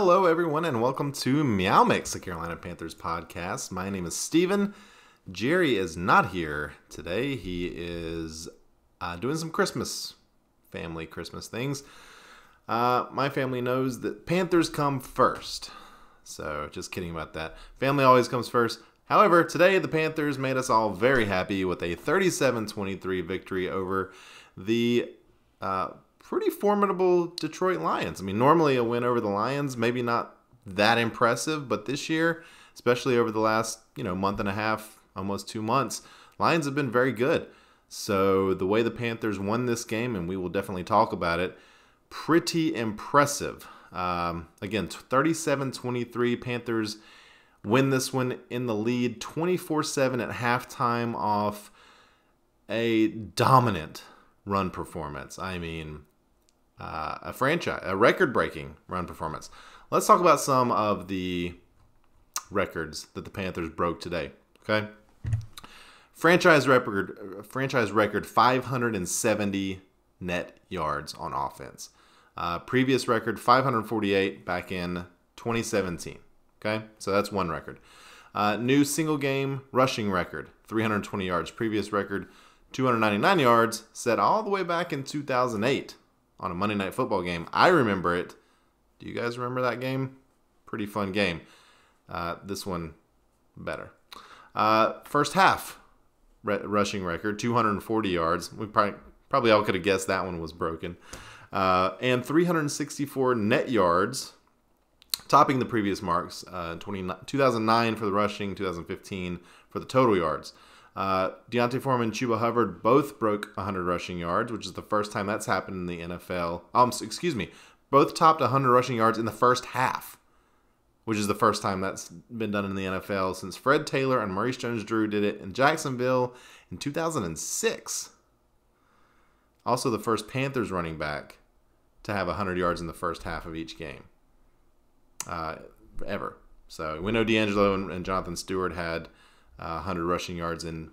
Hello, everyone, and welcome to MeowMix, the Carolina Panthers podcast. My name is Steven. Jerry is not here today. He is doing some family Christmas things. My family knows that Panthers come first. So, just kidding about that. Family always comes first. However, today the Panthers made us all very happy with a 37-23 victory over the pretty formidable Detroit Lions. I mean, normally a win over the Lions, maybe not that impressive, but this year, especially over the last, month and a half, almost 2 months, Lions have been very good. So the way the Panthers won this game, and we will definitely talk about it, pretty impressive. Again, 37-23, Panthers win this one in the lead, 24-7 at halftime off a dominant run performance. I mean, a record-breaking run performance. Let's talk about some of the records that the Panthers broke today. Okay, franchise record 570 net yards on offense. Previous record 548 back in 2017. Okay, so that's one record. New single game rushing record 320 yards. Previous record 299 yards, set all the way back in 2008 on a Monday Night Football game. I remember it. Do you guys remember that game? Pretty fun game. This one better. First half rushing record 240 yards. We probably all could have guessed that one was broken. And 364 net yards, topping the previous marks. 2009 for the rushing, 2015 for the total yards. Deontay Foreman and Chuba Hubbard both broke 100 rushing yards, which is the first time that's happened in the NFL. Both topped 100 rushing yards in the first half, which is the first time that's been done in the NFL since Fred Taylor and Maurice Jones-Drew did it in Jacksonville in 2006. Also the first Panthers running back to have 100 yards in the first half of each game ever. So we know D'Angelo and Jonathan Stewart had 100 rushing yards in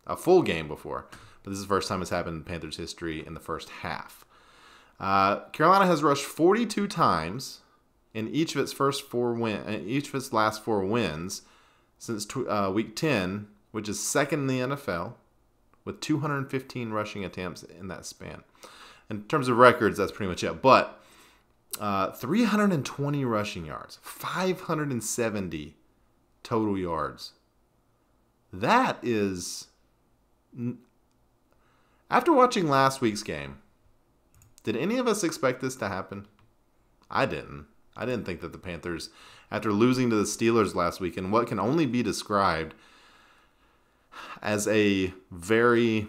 a full game before, but this is the first time it's happened in Panthers history in the first half. Carolina has rushed 42 times in each of its last four wins since week 10, which is second in the NFL, with 215 rushing attempts in that span. In terms of records, that's pretty much it. But 320 rushing yards, 570 total yards. That is, after watching last week's game, did any of us expect this to happen? I didn't. I didn't think that the Panthers, after losing to the Steelers last week, in what can only be described as a very,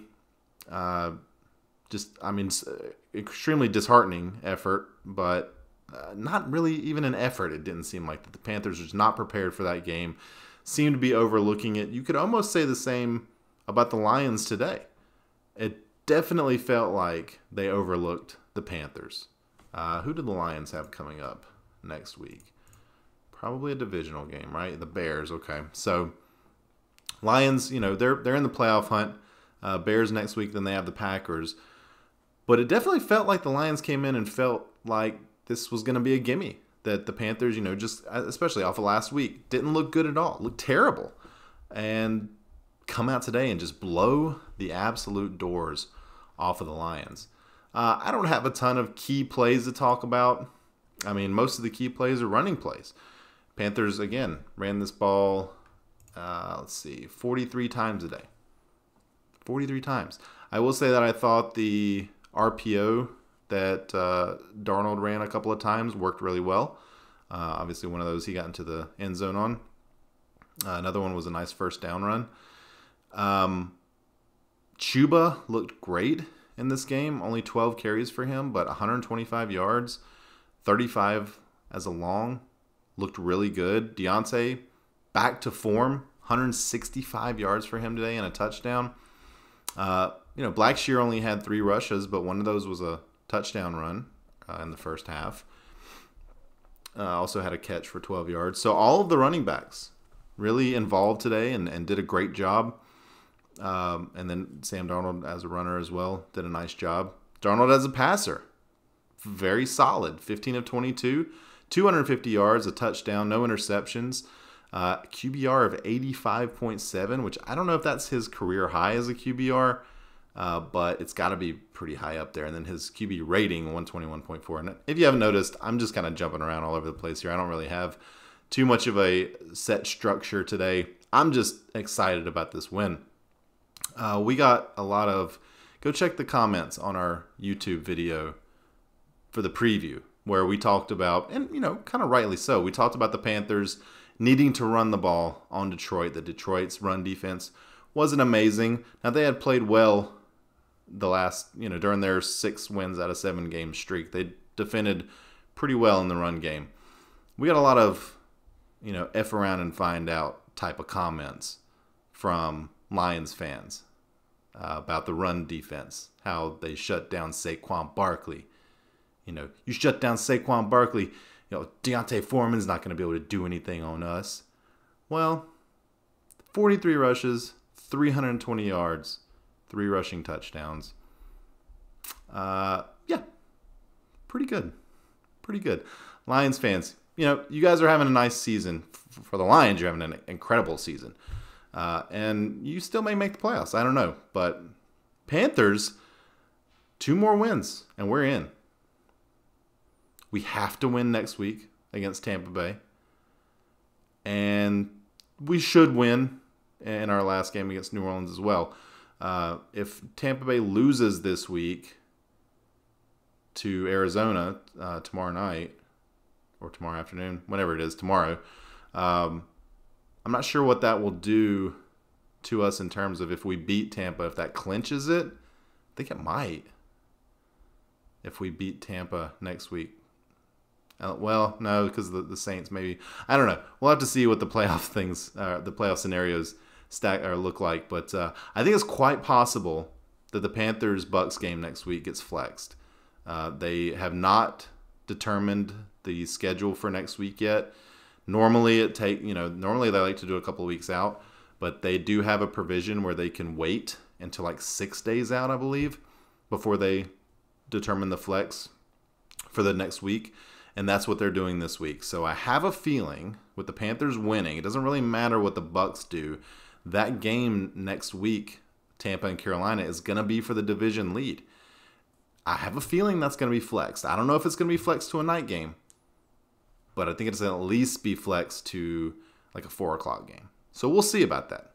extremely disheartening effort, but not really even an effort. It didn't seem like that the Panthers were just not prepared for that game. Seemed to be overlooking it. You could almost say the same about the Lions today. It definitely felt like they overlooked the Panthers. Who do the Lions have coming up next week? Probably a divisional game, right? The Bears. Okay, so Lions, they're in the playoff hunt. Bears next week, then they have the Packers. But it definitely felt like the Lions came in and felt like this was going to be a gimme. That the Panthers, just especially off of last week, didn't look good at all. Looked terrible. And come out today and just blow the absolute doors off of the Lions. I don't have a ton of key plays to talk about. I mean, most of the key plays are running plays. Panthers, again, ran this ball, 43 times a day. 43 times. I will say that I thought the RPO that Darnold ran a couple of times worked really well. Obviously, one of those he got into the end zone on. Another one was a nice first down run. Chuba looked great in this game. Only 12 carries for him, but 125 yards, 35 as a long. Looked really good. Deontay, back to form. 165 yards for him today and a touchdown. Blackshear only had 3 rushes, but one of those was a touchdown run in the first half. Also had a catch for 12 yards. So all of the running backs really involved today and did a great job. And then Sam Darnold as a runner as well did a nice job. Darnold as a passer, very solid. 15 of 22, 250 yards, a touchdown, no interceptions. QBR of 85.7, which I don't know if that's his career high as a QBR, but it's got to be pretty high up there. And then his QB rating, 121.4. And if you haven't noticed, I'm just kind of jumping around all over the place here. I don't really have too much of a set structure today. I'm just excited about this win. We got a lot of... Go check the comments on our YouTube video for the preview, where we talked about, and kind of rightly so, we talked about the Panthers needing to run the ball on Detroit. That Detroit's run defense wasn't amazing. Now, they had played well the last, during their 6 wins out of 7 game streak. They defended pretty well in the run game. We got a lot of, F around and find out type of comments from Lions fans about the run defense, how they shut down Saquon Barkley. You shut down Saquon Barkley, Deontay Foreman's not going to be able to do anything on us. Well, 43 rushes, 320 yards, 3 rushing touchdowns. Yeah, pretty good. Pretty good. Lions fans, you guys are having a nice season. For the Lions, you're having an incredible season. And you still may make the playoffs. I don't know. But Panthers, 2 more wins, and we're in. We have to win next week against Tampa Bay. And we should win in our last game against New Orleans as well. If Tampa Bay loses this week to Arizona tomorrow night, or tomorrow afternoon, whenever it is, tomorrow, I'm not sure what that will do to us in terms of if we beat Tampa, if that clinches it. I think it might. If we beat Tampa next week. Well, no, because the Saints maybe. I don't know. We'll have to see what the playoff things, the playoff scenarios look like. But I think it's quite possible that the Panthers-Bucks game next week gets flexed. They have not determined the schedule for next week yet. Normally normally they like to do a couple of weeks out, but they do have a provision where they can wait until like 6 days out, I believe, before they determine the flex for the next week. And that's what they're doing this week. So I have a feeling with the Panthers winning, it doesn't really matter what the Bucks do. That game next week, Tampa and Carolina, is going to be for the division lead. I have a feeling that's going to be flexed. I don't know if it's going to be flexed to a night game, but I think it's going to at least be flexed to like a 4 o'clock game. So we'll see about that.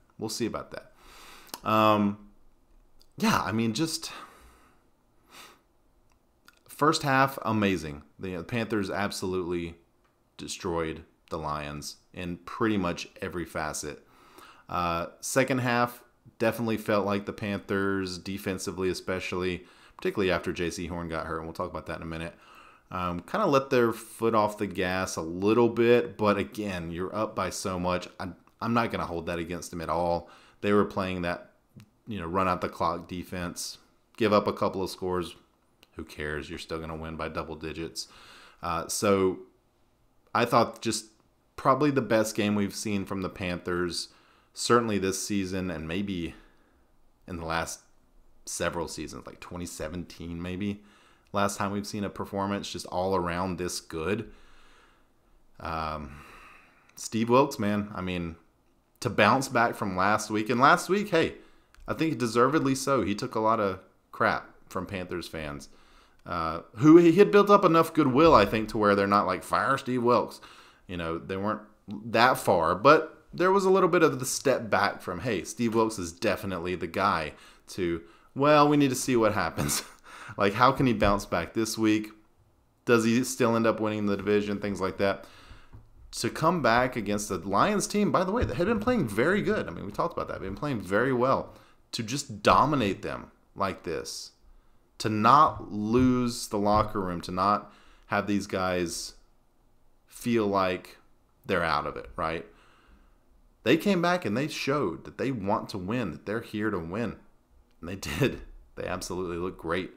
Yeah, I mean, just first half, amazing. The Panthers absolutely destroyed the Lions in pretty much every facet. Second half, definitely felt like the Panthers, defensively especially, particularly after J.C. Horn got hurt, and we'll talk about that in a minute, kind of let their foot off the gas a little bit. But again, you're up by so much. I'm not going to hold that against them at all. They were playing that, run out the clock defense, give up a couple of scores. Who cares? You're still going to win by double digits. So I thought just probably the best game we've seen from the Panthers, certainly this season, and maybe in the last several seasons, like 2017 maybe. Last time we've seen a performance just all around this good. Steve Wilkes, man, I mean, to bounce back from last week. And last week, hey, I think deservedly so. He took a lot of crap from Panthers fans. Who he had built up enough goodwill, I think, to where they're not like, fire Steve Wilkes. They weren't that far. But there was a little bit of the step back from, hey, Steve Wilkes is definitely the guy, to, well, we need to see what happens. Like, how can he bounce back this week? Does he still end up winning the division? Things like that. To come back against the Lions team, by the way, that had been playing very good. I mean, we talked about that. They've been playing very well. To just dominate them like this. To not lose the locker room. To not have these guys feel like they're out of it, right? They came back and they showed that they want to win, that they're here to win. And they did. They absolutely look great.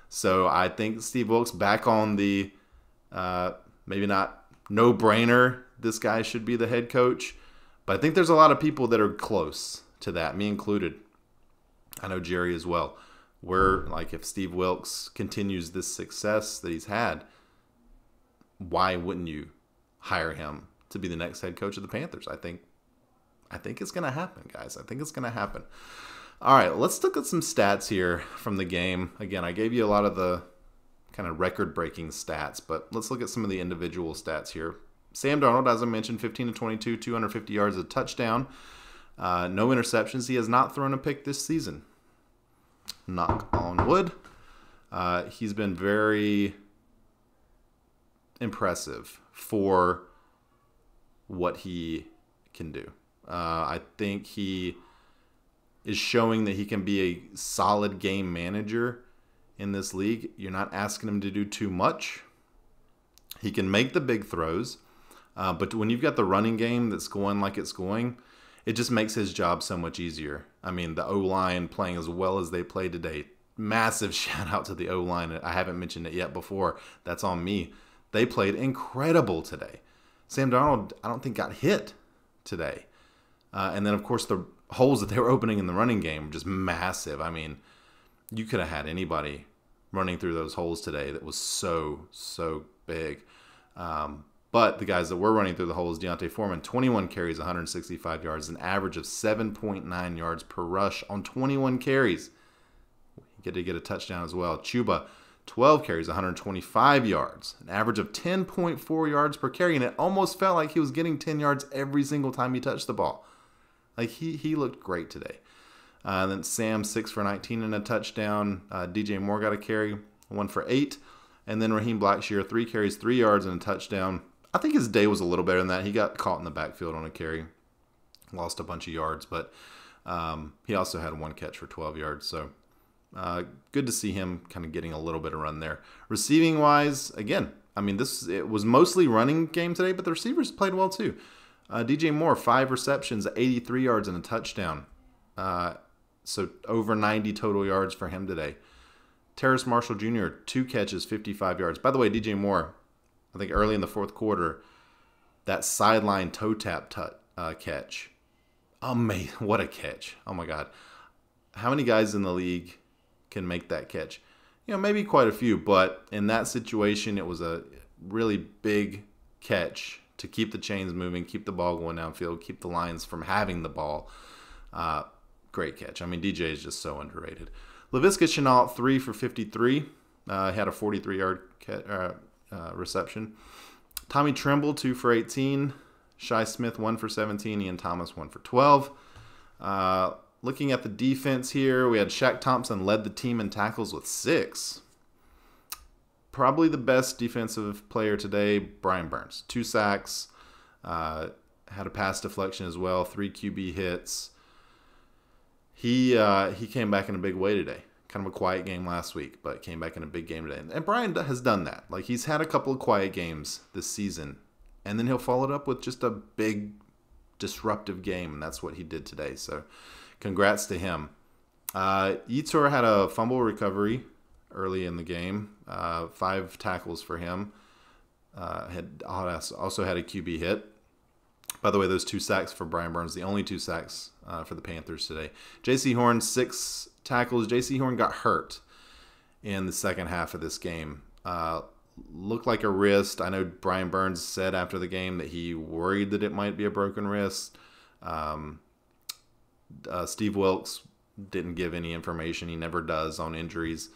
So I think Steve Wilkes back on the maybe not no-brainer, this guy should be the head coach. But I think there's a lot of people that are close to that, me included. I know Jerry as well. We're like, if Steve Wilkes continues this success that he's had, why wouldn't you hire him to be the next head coach of the Panthers? I think it's going to happen, guys. I think it's going to happen. All right, let's look at some stats here from the game. Again, I gave you a lot of the kind of record-breaking stats, but let's look at some of the individual stats here. Sam Darnold, as I mentioned, 15 to 22, 250 yards, a touchdown. No interceptions. He has not thrown a pick this season. Knock on wood. He's been very impressive for what he can do. I think he is showing that he can be a solid game manager in this league. You're not asking him to do too much. He can make the big throws, but when you've got the running game that's going like it's going, it just makes his job so much easier. I mean, the O-line playing as well as they played today. Massive shout out to the O-line. I haven't mentioned it yet before. That's on me. They played incredible today. Sam Darnold, I don't think, got hit today. And then, of course, the holes that they were opening in the running game were just massive. I mean, you could have had anybody running through those holes today that was so big. But the guys that were running through the holes, Deontay Foreman, 21 carries, 165 yards, an average of 7.9 yards per rush on 21 carries. He get a touchdown as well. Chuba, 12 carries, 125 yards, an average of 10.4 yards per carry, and it almost felt like he was getting 10 yards every single time he touched the ball. Like, he looked great today. Then Sam, 6 for 19 and a touchdown. DJ Moore got a carry, 1 for 8. And then Raheem Blackshear, 3 carries, 3 yards and a touchdown. I think his day was a little better than that. He got caught in the backfield on a carry, lost a bunch of yards, but he also had 1 catch for 12 yards. So good to see him kind of getting a little bit of run there. Receiving wise, again, I mean, it was mostly running game today, but the receivers played well too. DJ Moore, 5 receptions, 83 yards and a touchdown. So over 90 total yards for him today. Terrace Marshall Jr., 2 catches, 55 yards. By the way, DJ Moore, I think early in the fourth quarter, that sideline toe tap catch. Amazing. What a catch. Oh, my God. How many guys in the league can make that catch? You know, maybe quite a few, but in that situation, it was a really big catch to keep the chains moving, keep the ball going downfield, keep the Lions from having the ball. Great catch. I mean, DJ is just so underrated. Laviska Shenault, 3 for 53. Had a 43-yard reception. Tommy Tremble, 2 for 18. Shi Smith, 1 for 17. Ian Thomas, 1 for 12. Looking at the defense here, we had Shaq Thompson led the team in tackles with 6. Probably the best defensive player today, Brian Burns. 2 sacks. Had a pass deflection as well. 3 QB hits. He came back in a big way today. Kind of a quiet game last week, but came back in a big game today. And Brian has done that. Like, he's had a couple of quiet games this season, and then he'll follow it up with just a big, disruptive game, and that's what he did today. So, congrats to him. Yetur had a fumble recovery early in the game. 5 tackles for him. Also had a QB hit. By the way, those 2 sacks for Brian Burns, the only 2 sacks for the Panthers today. J.C. Horn, 6 tackles. J.C. Horn got hurt in the second half of this game. Looked like a wrist. I know Brian Burns said after the game that he worried that it might be a broken wrist. Steve Wilkes didn't give any information. He never does on injuries.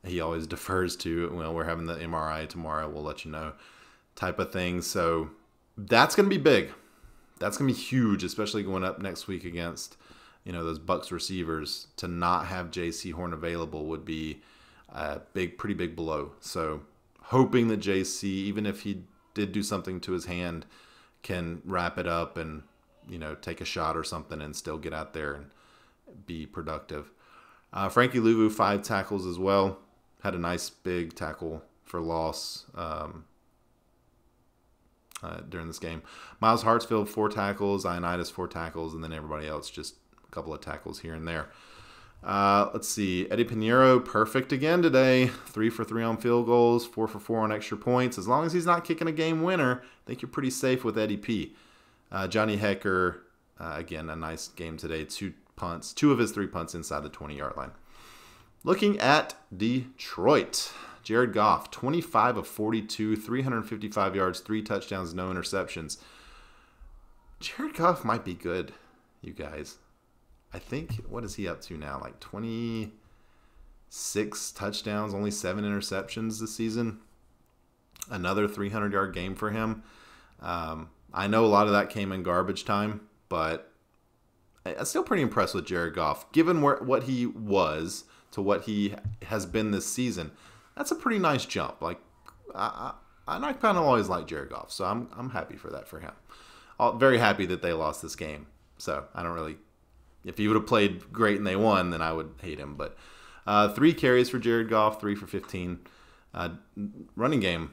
He always defers to, well, we're having the MRI tomorrow, we'll let you know, type of thing. So that's going to be big. That's going to be huge, especially going up next week against, those Bucs receivers. To not have J.C. Horn available would be a pretty big blow. So hoping that J.C., even if he did do something to his hand, can wrap it up and, take a shot or something and still get out there and be productive. Frankie Louvu, 5 tackles as well. Had a nice big tackle for loss during this game. Miles Hartsfield, 4 tackles. Ioannidis, 4 tackles. And then everybody else, just a couple of tackles here and there. Let's see. Eddie Pinheiro, perfect again today. 3 for 3 on field goals. 4 for 4 on extra points. As long as he's not kicking a game winner, I think you're pretty safe with Eddie P. Johnny Hecker, again, a nice game today. 2 punts. 2 of his 3 punts inside the 20-yard line. Looking at Detroit. Jared Goff, 25 of 42, 355 yards, 3 touchdowns, no interceptions. Jared Goff might be good, you guys. I think, what is he up to now? Like 26 touchdowns, only 7 interceptions this season. Another 300-yard game for him. I know a lot of that came in garbage time, but I'm still pretty impressed with Jared Goff. Given what he was to what he has been this season, that's a pretty nice jump. Like, I kind of always like Jared Goff, so I'm happy for that for him. Very happy that they lost this game. So I don't really, if he would have played great and they won, then I would hate him. But 3 carries for Jared Goff, 3 for 15. Running game,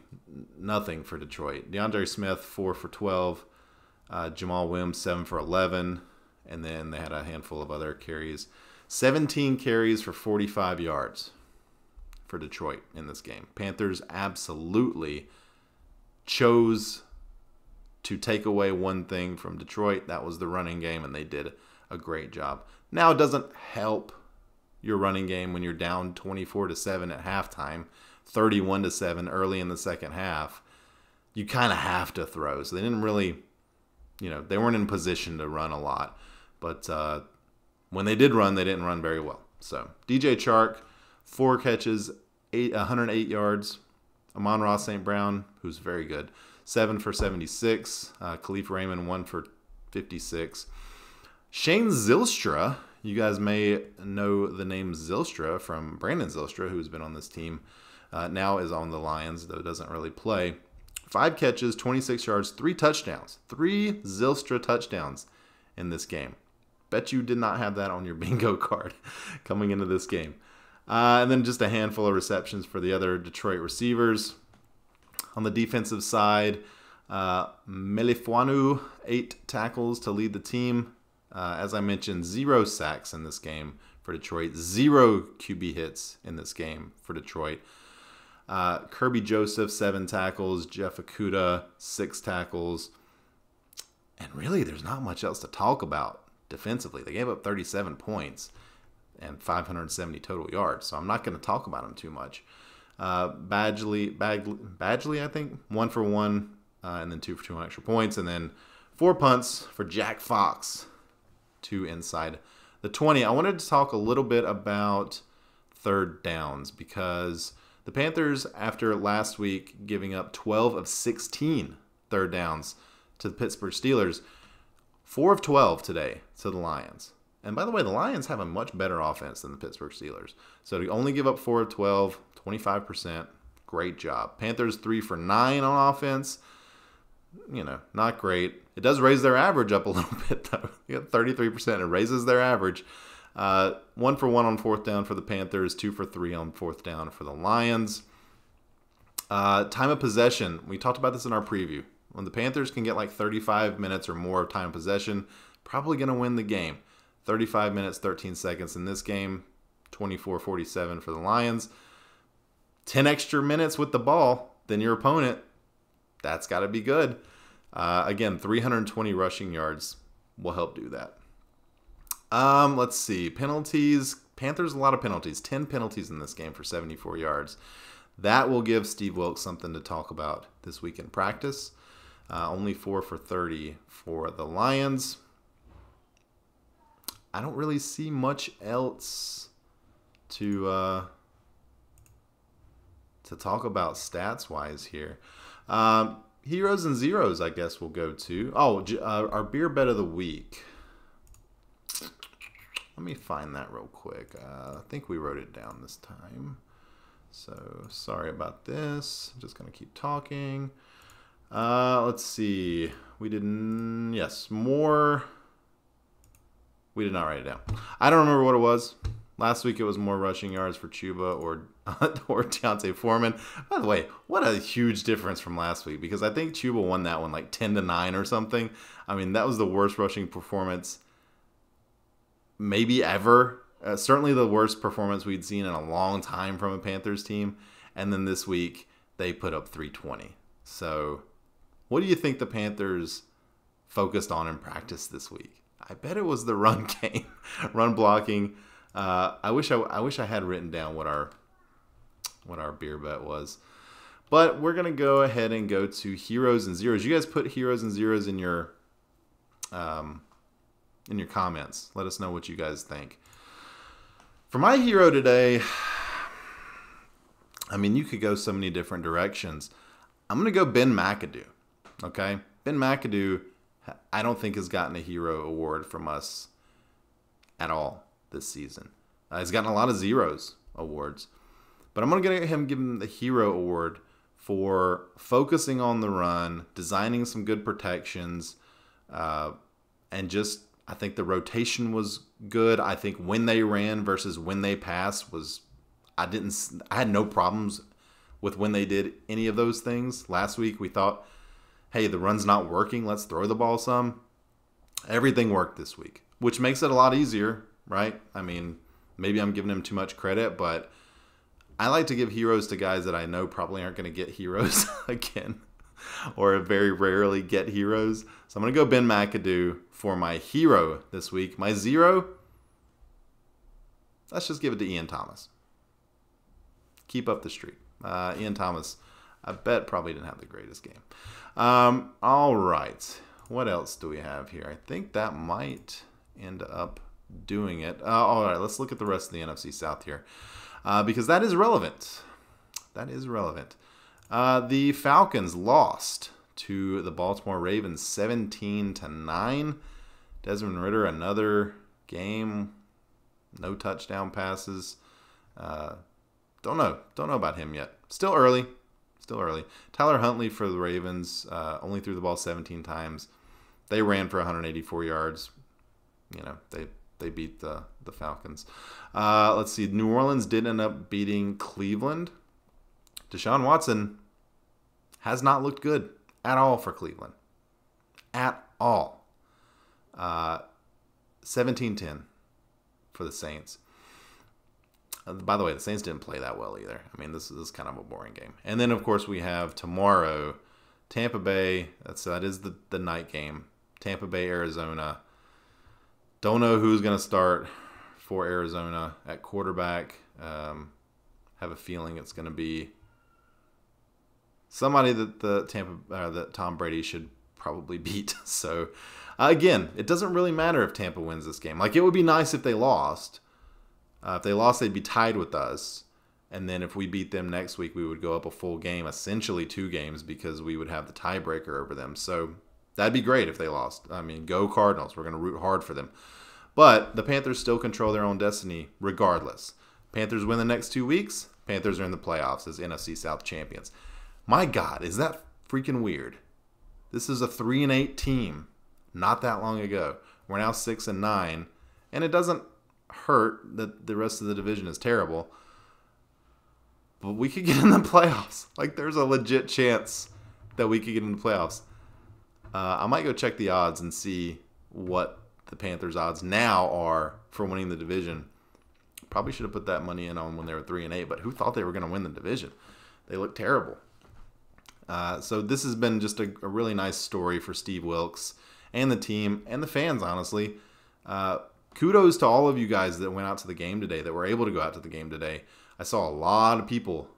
nothing for Detroit. DeAndre Smith, 4 for 12. Jamal Williams, 7 for 11. And then they had a handful of other carries. 17 carries for 45 yards for Detroit in this game. Panthers absolutely chose to take away one thing from Detroit. That was the running game, and they did a great job. Now, it doesn't help your running game when you're down 24-7 at halftime, 31-7 early in the second half. You kind of have to throw. So they didn't really, they weren't in position to run a lot. But when they did run, they didn't run very well. So DJ Chark, 4 catches, 108 yards. Amon-Ra St. Brown, who's very good, 7 for 76. Khalif Raymond, 1 for 56. Shane Zylstra, you guys may know the name Zylstra from Brandon Zylstra, who's been on this team. Now is on the Lions, though doesn't really play. 5 catches, 26 yards, 3 touchdowns. 3 Zylstra touchdowns in this game. Bet you did not have that on your bingo card coming into this game. And then just a handful of receptions for the other Detroit receivers. On the defensive side, Melifuanu, 8 tackles to lead the team. As I mentioned, 0 sacks in this game for Detroit. 0 QB hits in this game for Detroit. Kirby Joseph, 7 tackles. Jeff Okudah, 6 tackles. And really, there's not much else to talk about defensively. They gave up 37 points and 570 total yards, so I'm not going to talk about them too much. Badgley, I think, 1 for 1, and then 2 for 2 on extra points, and then 4 punts for Jack Fox, 2 inside the 20. I wanted to talk a little bit about third downs because the Panthers, after last week giving up 12 of 16 third downs to the Pittsburgh Steelers, 4 of 12 today to the Lions. And by the way, the Lions have a much better offense than the Pittsburgh Steelers. So to only give up 4 of 12, 25%, great job. Panthers 3 for 9 on offense. Not great. It does raise their average up a little bit, though. You got 33%. It raises their average. 1 for 1 on 4th down for the Panthers. 2 for 3 on 4th down for the Lions. Time of possession. We talked about this in our preview. When the Panthers can get like 35 minutes or more of time of possession, probably going to win the game. 35 minutes, 13 seconds in this game. 24-47 for the Lions. 10 extra minutes with the ball than your opponent. That's got to be good. Again, 320 rushing yards will help do that. Let's see. Penalties. Panthers, a lot of penalties. 10 penalties in this game for 74 yards. That will give Steve Wilks something to talk about this week in practice. Only 4 for 30 for the Lions. I don't really see much else to talk about stats-wise here. Heroes and zeros, I guess we'll go to. Our beer bet of the week. Let me find that real quick. I think we wrote it down this time. So sorry about this. I'm just going to keep talking. Let's see. We did not write it down. I don't remember what it was. Last week it was more rushing yards for Chuba or Deontay Foreman. By the way, what a huge difference from last week, because I think Chuba won that one like 10-9 or something. I mean, that was the worst rushing performance maybe ever. Certainly the worst performance we'd seen in a long time from a Panthers team. And then this week they put up 320. So what do you think the Panthers focused on in practice this week? I bet it was the run game, run blocking. I wish I had written down what our what our beer bet was. But we're going to go ahead and go to heroes and zeros. You guys put heroes and zeros in your comments. Let us know what you guys think. For my hero today, I mean, you could go so many different directions. I'm going to go Ben McAdoo. Okay? Ben McAdoo, I don't think has gotten a hero award from us at all this season. He's gotten a lot of zeros awards. But I'm going to give him the hero award for focusing on the run, designing some good protections, and just, I think the rotation was good. I think when they ran versus when they passed was, I had no problems with when they did any of those things. Last week we thought, hey, the run's not working, let's throw the ball some. Everything worked this week, which makes it a lot easier, right? I mean, maybe I'm giving him too much credit, but I like to give heroes to guys that I know probably aren't going to get heroes again, or very rarely get heroes. So I'm going to go Ben McAdoo for my hero this week. My zero, let's just give it to Ian Thomas. Keep up the streak. Ian Thomas, I bet probably didn't have the greatest game. All right. What else do we have here? I think that might end up doing it. All right, let's look at the rest of the NFC South here, because that is relevant. That is relevant. The Falcons lost to the Baltimore Ravens 17-9. Desmond Ridder, another game, no touchdown passes. Don't know about him yet. Still early. Tyler Huntley for the Ravens only threw the ball 17 times. They ran for 184 yards. You know, they beat the Falcons. Let's see. New Orleans did end up beating Cleveland. Deshaun Watson has not looked good at all for Cleveland. At all. 17-10 for the Saints. By the way, the Saints didn't play that well either. I mean, this is kind of a boring game. And then, of course, we have tomorrow, Tampa Bay. That is the night game. Tampa Bay, Arizona. Don't know who's going to start for Arizona at quarterback. Have a feeling it's going to be somebody that that Tom Brady should probably beat. So, again, it doesn't really matter if Tampa wins this game. Like, it would be nice if they lost. If they lost, they'd be tied with us. And then if we beat them next week, we would go up a full game, essentially 2 games, because we would have the tiebreaker over them. So that'd be great if they lost. I mean, go Cardinals. We're going to root hard for them. But the Panthers still control their own destiny regardless. Panthers win the next 2 weeks. Panthers are in the playoffs as NFC South champions. My God, is that freaking weird? This is a 3-8 team not that long ago. We're now 6-9. And it doesn't hurt that the rest of the division is terrible, but we could get in the playoffs. Like, there's a legit chance that we could get in the playoffs. I might go check the odds and see what the Panthers odds now are for winning the division. Probably should have put that money in on when they were 3-8, but who thought they were going to win the division? They look terrible. So this has been just a really nice story for Steve Wilkes and the team and the fans, honestly. Kudos to all of you guys that went out to the game today, that were able to go out to the game today. I saw a lot of people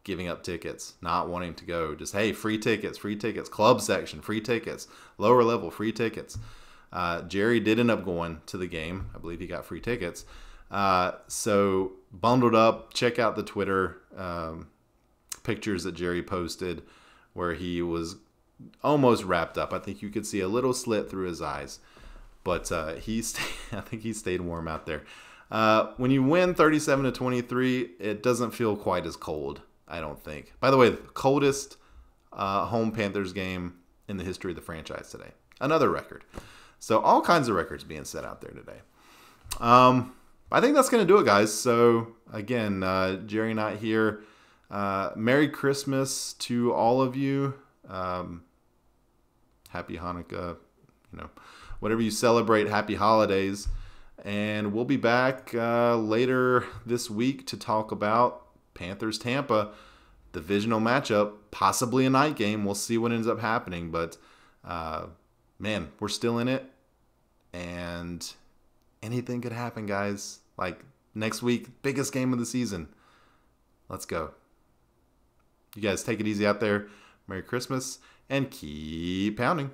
giving up tickets, not wanting to go. Just, hey, free tickets, club section, free tickets, lower level, free tickets. Jerry did end up going to the game. I believe he got free tickets. So bundled up, check out the Twitter pictures that Jerry posted where he was almost wrapped up. I think you could see a little slit through his eyes. But I think he stayed warm out there. When you win 37-23, it doesn't feel quite as cold, I don't think. By the way, the coldest home Panthers game in the history of the franchise today. Another record. So all kinds of records being set out there today. I think that's going to do it, guys. So again, Jerry not here. Merry Christmas to all of you. Happy Hanukkah. Whatever you celebrate, happy holidays. And we'll be back later this week to talk about Panthers-Tampa, divisional matchup, possibly a night game. We'll see what ends up happening. But, man, we're still in it. And anything could happen, guys. Like, next week, biggest game of the season. Let's go. You guys take it easy out there. Merry Christmas and keep pounding.